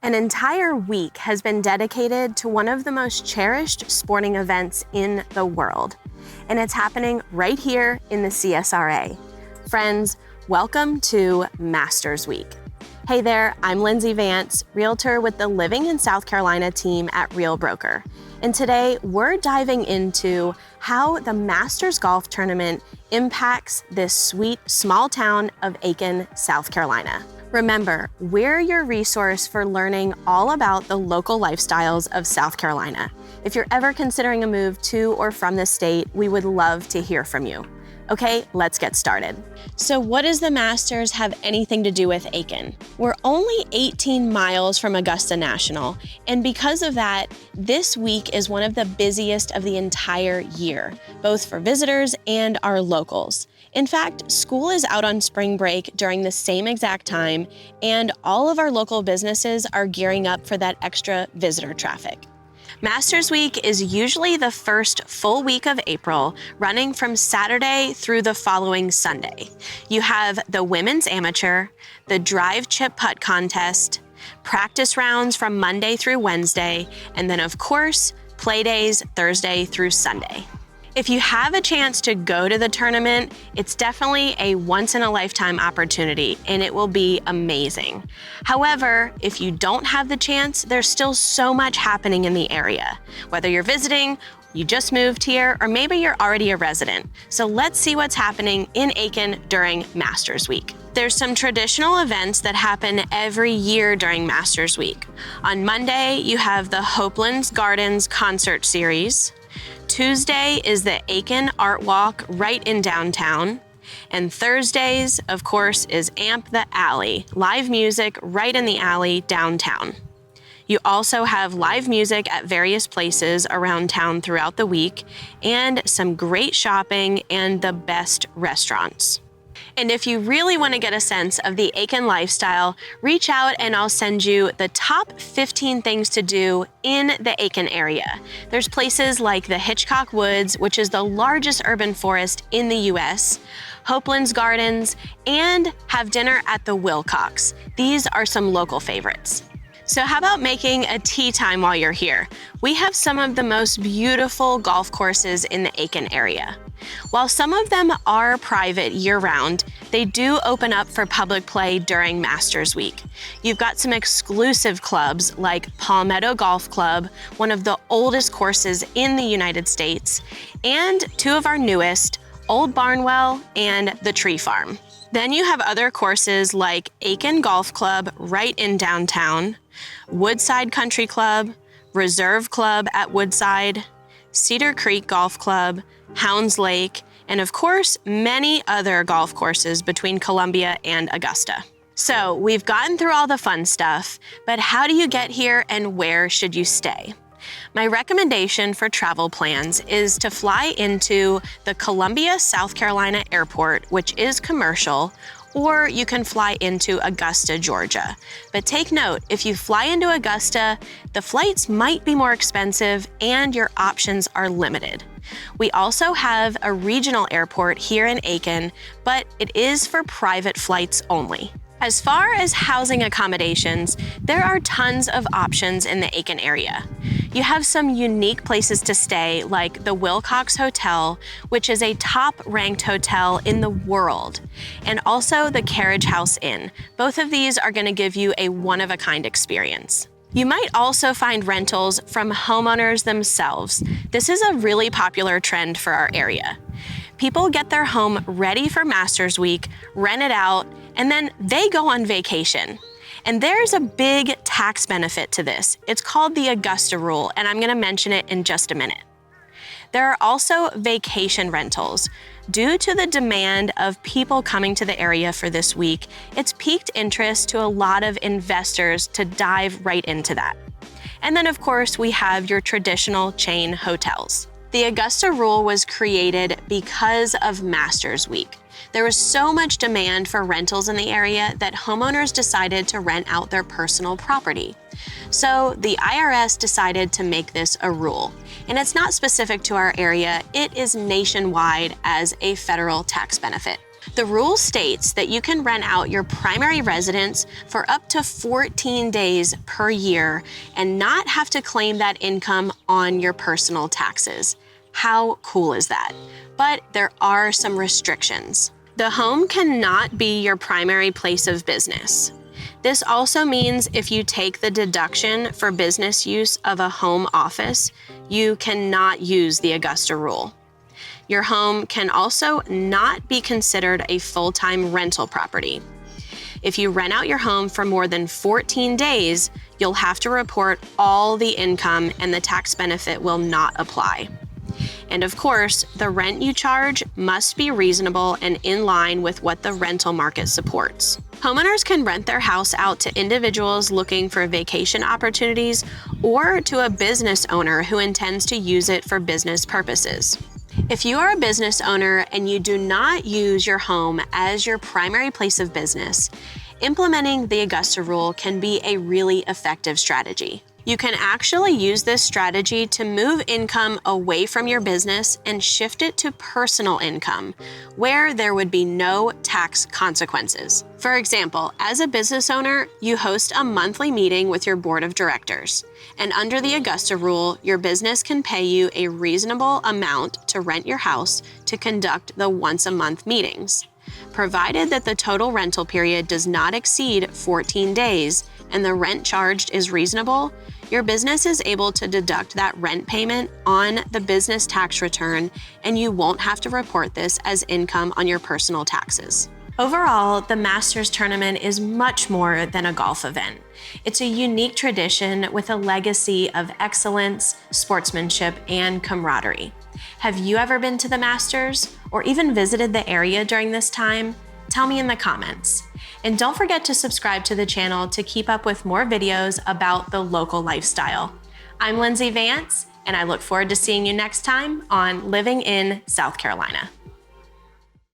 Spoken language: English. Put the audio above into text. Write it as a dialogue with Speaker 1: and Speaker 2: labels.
Speaker 1: An entire week has been dedicated to one of the most cherished sporting events in the world, and it's happening right here in the CSRA. Friends, welcome to Masters Week. Hey there, I'm Lindsey Vance, realtor with the Living in South Carolina team at Real Broker. And today we're diving into how the Masters Golf Tournament impacts this sweet small town of Aiken, South Carolina. Remember, we're your resource for learning all about the local lifestyles of South Carolina. If you're ever considering a move to or from the state, we would love to hear from you. Okay, let's get started. So what does the Masters have anything to do with Aiken? We're only 18 miles from Augusta National, and because of that, this week is one of the busiest of the entire year, both for visitors and our locals. In fact, school is out on spring break during the same exact time, and all of our local businesses are gearing up for that extra visitor traffic. Masters Week is usually the first full week of April, running from Saturday through the following Sunday. You have the women's amateur, the drive chip putt contest, practice rounds from Monday through Wednesday, and then of course, play days Thursday through Sunday. If you have a chance to go to the tournament, it's definitely a once-in-a-lifetime opportunity, and it will be amazing. However, if you don't have the chance, there's still so much happening in the area. Whether you're visiting, you just moved here, or maybe you're already a resident. So let's see what's happening in Aiken during Masters Week. There's some traditional events that happen every year during Masters Week. On Monday, you have the Hopelands Gardens concert series. Tuesday is the Aiken Art Walk right in downtown. And Thursdays, of course, is Amp the Alley, live music right in the alley downtown. You also have live music at various places around town throughout the week, and some great shopping and the best restaurants. And if you really want to get a sense of the Aiken lifestyle, reach out and I'll send you the top 15 things to do in the Aiken area. There's places like the Hitchcock Woods, which is the largest urban forest in the US, Hopelands Gardens, and have dinner at the Wilcox. These are some local favorites. So how about making a tea time while you're here? We have some of the most beautiful golf courses in the Aiken area. While some of them are private year-round, they do open up for public play during Masters Week. You've got some exclusive clubs like Palmetto Golf Club, one of the oldest courses in the United States, and two of our newest, Old Barnwell and the Tree Farm. Then you have other courses like Aiken Golf Club right in downtown, Woodside Country Club, Reserve Club at Woodside, Cedar Creek Golf Club, Hounds Lake, and of course, many other golf courses between Columbia and Augusta. So we've gotten through all the fun stuff, but how do you get here and where should you stay? My recommendation for travel plans is to fly into the Columbia, South Carolina airport, which is commercial, or you can fly into Augusta, Georgia. But take note, if you fly into Augusta, the flights might be more expensive and your options are limited. We also have a regional airport here in Aiken, but it is for private flights only. As far as housing accommodations, there are tons of options in the Aiken area. You have some unique places to stay, like the Wilcox Hotel, which is a top-ranked hotel in the world, and also the Carriage House Inn. Both of these are going to give you a one-of-a-kind experience. You might also find rentals from homeowners themselves. This is a really popular trend for our area. People get their home ready for Masters Week, rent it out, and then they go on vacation. And there's a big tax benefit to this. It's called the Augusta Rule, and I'm going to mention it in just a minute. There are also vacation rentals. Due to the demand of people coming to the area for this week, it's piqued interest to a lot of investors to dive right into that. And then, of course, we have your traditional chain hotels. The Augusta Rule was created because of Masters Week. There was so much demand for rentals in the area that homeowners decided to rent out their personal property. So the IRS decided to make this a rule. And it's not specific to our area, it is nationwide as a federal tax benefit. The rule states that you can rent out your primary residence for up to 14 days per year and not have to claim that income on your personal taxes. How cool is that? But there are some restrictions. The home cannot be your primary place of business. This also means if you take the deduction for business use of a home office, you cannot use the Augusta Rule. Your home can also not be considered a full-time rental property. If you rent out your home for more than 14 days, you'll have to report all the income and the tax benefit will not apply. And of course, the rent you charge must be reasonable and in line with what the rental market supports. Homeowners can rent their house out to individuals looking for vacation opportunities or to a business owner who intends to use it for business purposes. If you are a business owner and you do not use your home as your primary place of business, implementing the Augusta Rule can be a really effective strategy. You can actually use this strategy to move income away from your business and shift it to personal income, where there would be no tax consequences. For example, as a business owner, you host a monthly meeting with your board of directors. And under the Augusta Rule, your business can pay you a reasonable amount to rent your house to conduct the once-a-month meetings. Provided that the total rental period does not exceed 14 days and the rent charged is reasonable, your business is able to deduct that rent payment on the business tax return, and you won't have to report this as income on your personal taxes. Overall, the Masters Tournament is much more than a golf event. It's a unique tradition with a legacy of excellence, sportsmanship, and camaraderie. Have you ever been to the Masters or even visited the area during this time? Tell me in the comments. And don't forget to subscribe to the channel to keep up with more videos about the local lifestyle. I'm Lindsey Vance, and I look forward to seeing you next time on Living in South Carolina.